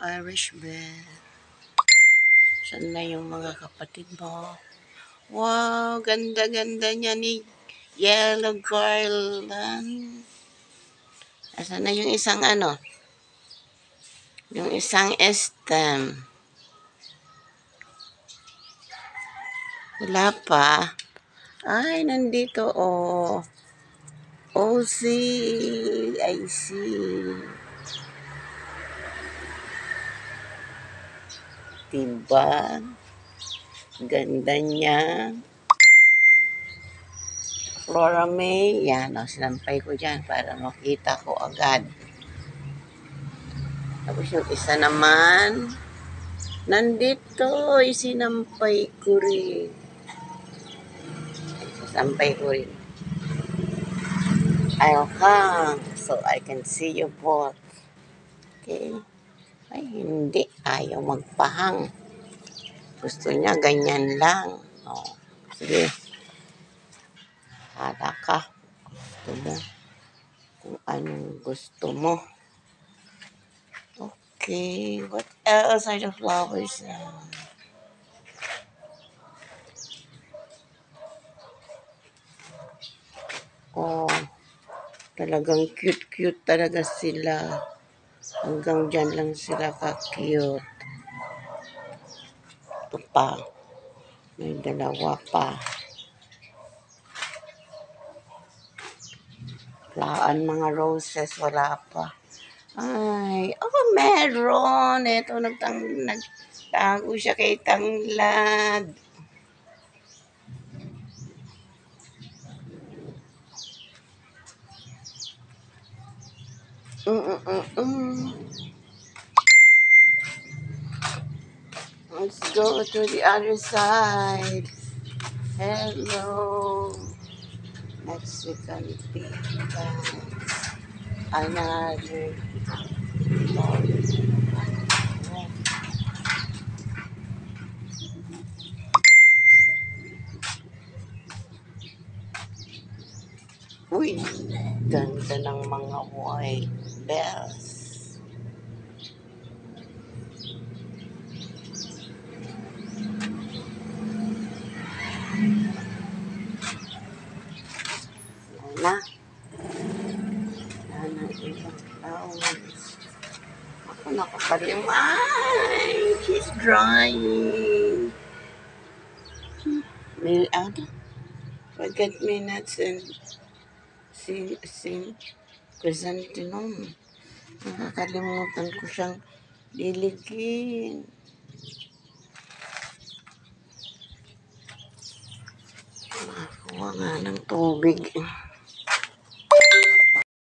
Irish Bell. Saan na yung mga kapatid mo? Wow, ganda-ganda niya ni Yellow Garland. Asan na yung isang ano? Yung isang stem. Wala pa. Ay, nandito, oh. Oh, see. I see. Diba? Ganda niya. Flora May. Yan, oh, sinampay ko dyan para makita ko agad. Tapos yung isa naman, nandito, isinampay ko rin. Sampay ko rin. I'll come so I can see you both. Okay? Ay, hindi. Ayaw magpahang. Gusto niya ganyan lang. Oh, sige. Hala ka. Gusto mo. Kung anong gusto mo. Okay. What else are the flowers now? Oh, talagang cute-cute talaga sila. Hanggang dyan lang sila ka-cute. Ito pa. May dalawa pa. Laan mga roses, wala pa. Ay, oh, meron. Ito, nagtago siya kay Tanglad. Let's go to the other side. Hello. Mexican pizza. Another. Uy, ganda ng mga white bells. Na. Sana ibang flowers. Ako nakakalim. Ay, she's drying. May ano? Forget me nuts and chrysanthemum. Nakakalimutan ko siyang diligin. Nakakuha nga ng tubig.